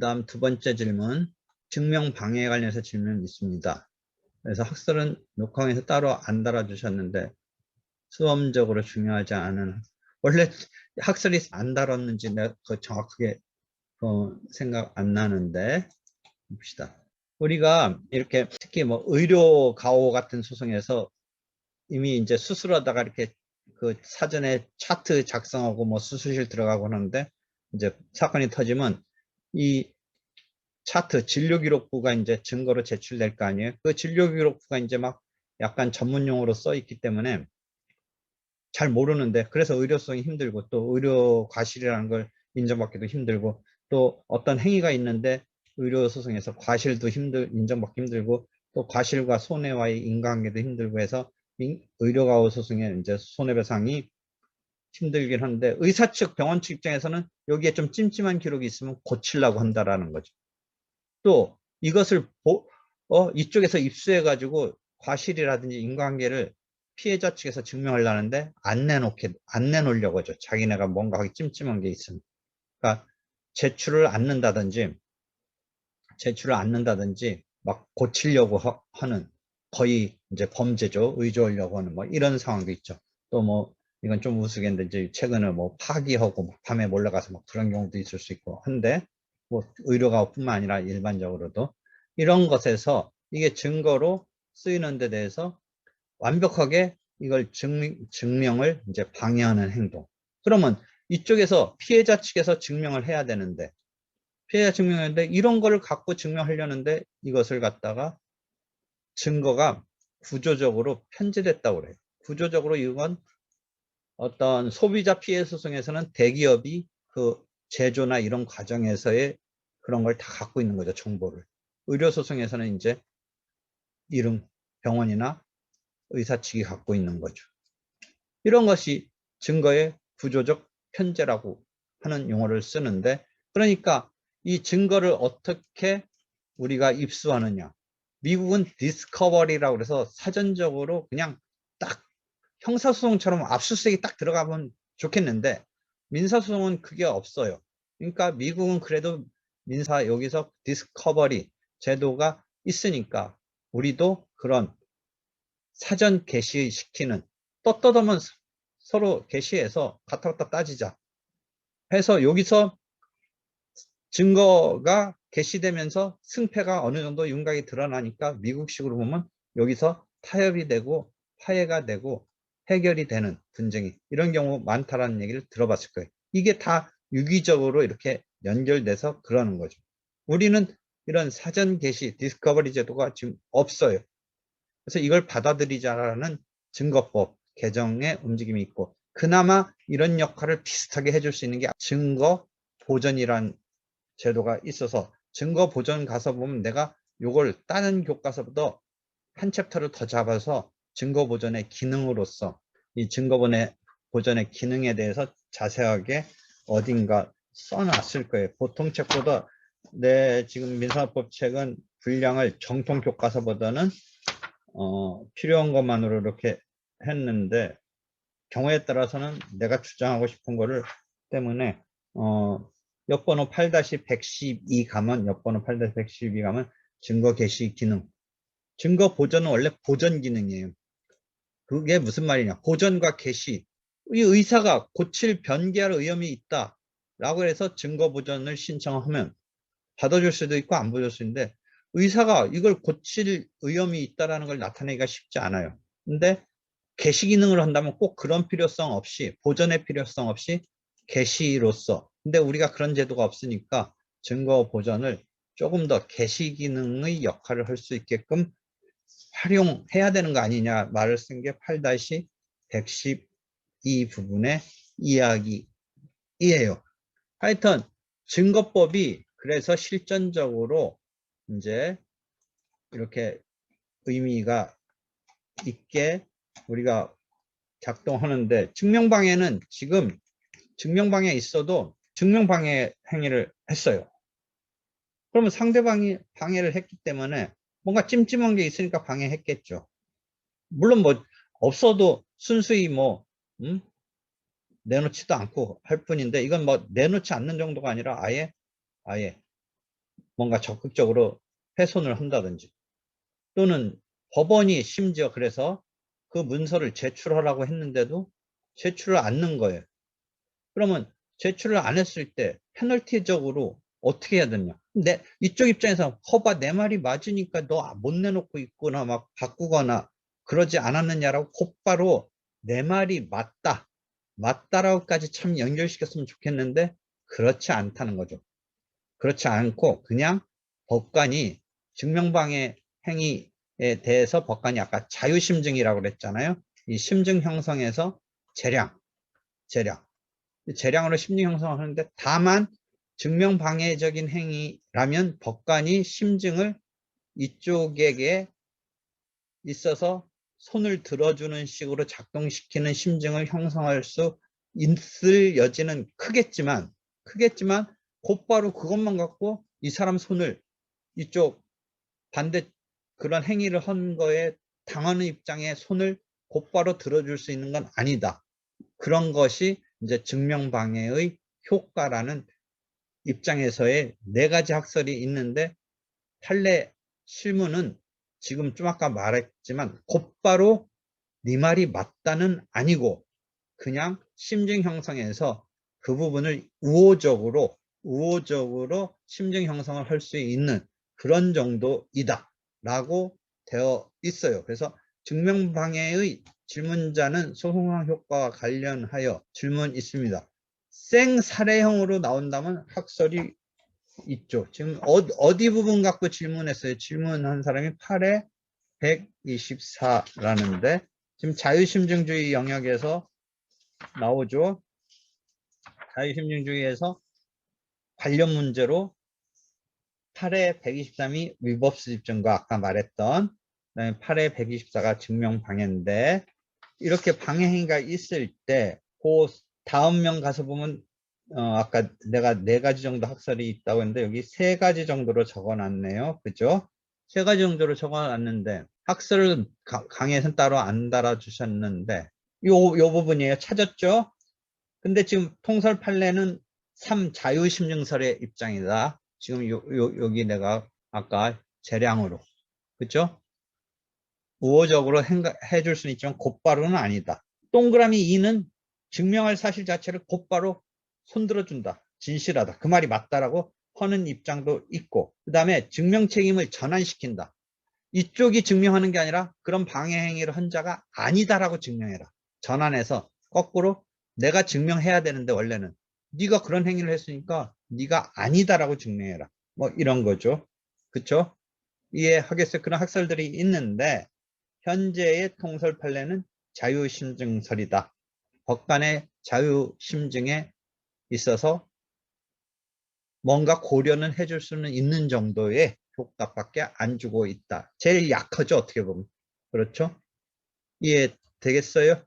다음 두 번째 질문, 증명 방해에 관련해서 질문이 있습니다. 그래서 학설은 녹화에서 따로 안 달아주셨는데 수험적으로 중요하지 않은, 원래 학설이 안 달았는지 내가 정확하게 생각 안 나는데 봅시다. 우리가 이렇게 특히 뭐 의료 가호 같은 소송에서 이미 이제 수술하다가 이렇게 그 사전에 차트 작성하고 뭐 수술실 들어가고 하는데 이제 사건이 터지면 이 차트 진료기록부가 이제 증거로 제출될 거 아니에요. 그 진료기록부가 이제 막 약간 전문 용어로 써 있기 때문에 잘 모르는데, 그래서 의료성이 힘들고 또 의료 과실이라는 걸 인정받기도 힘들고, 또 어떤 행위가 있는데 의료소송에서 과실도 인정받기 힘들고, 또 과실과 손해와의 인과관계도 힘들고 해서 의료가호 소송에 이제 손해배상이 힘들긴 한데, 의사 측, 병원 측 입장에서는 여기에 좀 찜찜한 기록이 있으면 고치려고 한다라는 거죠. 또 이것을 이쪽에서 입수해 가지고 과실이라든지 인과관계를 피해자 측에서 증명하려는데 안 내놓으려고 하죠. 자기네가 뭔가 하기 찜찜한 게 있으면. 그러니까 제출을 않는다든지 막 고치려고 하는, 거의 이제 범죄죠. 의조하려고 하는 뭐 이런 상황도 있죠. 또 뭐 이건 좀 우스갯인데 이제 최근에 뭐 파기하고 밤에 몰려가서 막 그런 경우도 있을 수 있고 한데, 뭐 의료가뿐만 아니라 일반적으로도 이런 것에서 이게 증거로 쓰이는 데 대해서 완벽하게 이걸 증명을 이제 방해하는 행동. 그러면 이쪽에서 피해자 측에서 증명을 해야 되는데, 피해자 증명하는데 이런 거를 갖고 증명하려는데 이것을 갖다가 증거가 구조적으로 편제됐다고 그래요. 구조적으로 이건 어떤 소비자 피해 소송에서는 대기업이 그 제조나 이런 과정에서의 그런 걸 다 갖고 있는 거죠, 정보를. 의료 소송에서는 이제 이름 병원이나 의사 측이 갖고 있는 거죠. 이런 것이 증거의 구조적 편제라고 하는 용어를 쓰는데, 그러니까 이 증거를 어떻게 우리가 입수하느냐. 미국은 디스커버리라고 해서 사전적으로 그냥 딱 형사소송처럼 압수수색이 딱 들어가면 좋겠는데, 민사소송은 그게 없어요. 그러니까 미국은 그래도 민사 여기서 디스커버리 제도가 있으니까 우리도 그런 사전 게시시키는, 떳떳하면 서로 게시해서 갖다 따지자 해서 여기서 증거가 게시되면서 승패가 어느 정도 윤곽이 드러나니까 미국식으로 보면 여기서 타협이 되고 화해가 되고 해결이 되는 분쟁이, 이런 경우 많다라는 얘기를 들어봤을 거예요. 이게 다 유기적으로 이렇게 연결돼서 그러는 거죠. 우리는 이런 사전 게시 디스커버리 제도가 지금 없어요. 그래서 이걸 받아들이자라는 증거법 개정의 움직임이 있고, 그나마 이런 역할을 비슷하게 해줄 수 있는 게 증거 보전이란 제도가 있어서, 증거 보전 가서 보면 내가 요걸 다른 교과서보다 한 챕터를 더 잡아서 증거 보전의 기능으로서 이 증거 보전의 기능에 대해서 자세하게 어딘가 써놨을 거예요. 보통 책보다 내 지금 민사법 책은 분량을 정통 교과서보다는 필요한 것만으로 이렇게 했는데, 경우에 따라서는 내가 주장하고 싶은 거를 때문에 옆번호 8-112 가면, 옆번호 8-112 가면 증거 게시 기능. 증거 보전은 원래 보전 기능이에요. 그게 무슨 말이냐. 보전과 게시. 이 의사가 고칠 변개할 의험이 있다 라고 해서 증거 보전을 신청하면 받아줄 수도 있고 안 받아줄 수 있는데, 의사가 이걸 고칠 의험이 있다는 걸 나타내기가 쉽지 않아요. 근데 게시 기능을 한다면 꼭 그런 필요성 없이, 보전의 필요성 없이 게시로서, 근데 우리가 그런 제도가 없으니까 증거 보전을 조금 더 게시 기능의 역할을 할 수 있게끔 활용해야 되는 거 아니냐 말을 쓴 게 8-112 부분의 이야기이에요. 하여튼 증거법이 그래서 실전적으로 이제 이렇게 의미가 있게 우리가 작동하는데, 증명방해는 지금 증명방해 있어도 증명방해 행위를 했어요. 그러면 상대방이 방해를 했기 때문에 뭔가 찜찜한 게 있으니까 방해했겠죠. 물론 뭐 없어도 순수히 뭐 내놓지도 않고 할 뿐인데, 이건 뭐 내놓지 않는 정도가 아니라 아예 뭔가 적극적으로 훼손을 한다든지, 또는 법원이 심지어 그래서 그 문서를 제출하라고 했는데도 제출을 않는 거예요. 그러면 제출을 안 했을 때 페널티적으로 어떻게 해야 되냐? 이쪽 입장에서 허봐, 내 말이 맞으니까 너 못 내놓고 있거나 막 바꾸거나 그러지 않았느냐라고 곧바로 내 말이 맞다라고까지 참 연결시켰으면 좋겠는데 그렇지 않다는 거죠. 그렇지 않고 그냥 법관이 증명방해 행위에 대해서 법관이 아까 자유심증이라고 그랬잖아요. 이 심증 형성에서 재량으로 심증 형성을 하는데, 다만 증명방해적인 행위라면 법관이 심증을 이쪽에게 있어서 손을 들어주는 식으로 작동시키는 심증을 형성할 수 있을 여지는 크겠지만 곧바로 그것만 갖고 이 사람 손을 이쪽 반대 그런 행위를 한 거에 당하는 입장에 손을 곧바로 들어줄 수 있는 건 아니다. 그런 것이 이제 증명방해의 효과라는 입장에서의 네 가지 학설이 있는데, 판례 실무는 지금 좀 아까 말했지만 곧바로 네 말이 맞다는 아니고 그냥 심증 형성에서 그 부분을 우호적으로 심증 형성을 할 수 있는 그런 정도이다 라고 되어 있어요. 그래서 증명방해의 질문자는 소송상 효과와 관련하여 질문 있습니다. 생사례형으로 나온다면 학설이 있죠. 지금 어디 부분 갖고 질문했어요? 질문한 사람이 8회 124라는데 지금 자유심증주의 영역에서 나오죠. 자유심증주의에서 관련 문제로 8회 123이 위법수 집증과 아까 말했던, 그다음에 8회 124가 증명방해인데, 이렇게 방해행위가 있을 때 그 다음 면 가서 보면 아까 내가 4가지 정도 학설이 있다고 했는데 여기 3가지 정도로 적어놨네요. 그죠? 3가지 정도로 적어놨는데 학설은 강의에서는 따로 안 달아주셨는데 요 부분이에요. 찾았죠? 근데 지금 통설 판례는 3 자유심증설의 입장이다. 지금 여기 내가 아까 재량으로, 그죠? 우호적으로 해줄 수는 있지만 곧바로는 아니다. 동그라미 2는 증명할 사실 자체를 곧바로 손들어준다. 진실하다. 그 말이 맞다라고 하는 입장도 있고, 그 다음에 증명 책임을 전환시킨다. 이쪽이 증명하는 게 아니라 그런 방해 행위를 한 자가 아니다라고 증명해라. 전환해서 거꾸로 내가 증명해야 되는데 원래는 네가 그런 행위를 했으니까 네가 아니다라고 증명해라. 뭐 이런 거죠. 그쵸? 이해하겠어요? 그런 학설들이 있는데 현재의 통설 판례는 자유심증설이다. 법관의 자유심증에 있어서 뭔가 고려는 해줄 수는 있는 정도의 효과밖에 안 주고 있다. 제일 약하죠, 어떻게 보면. 그렇죠? 이해되겠어요?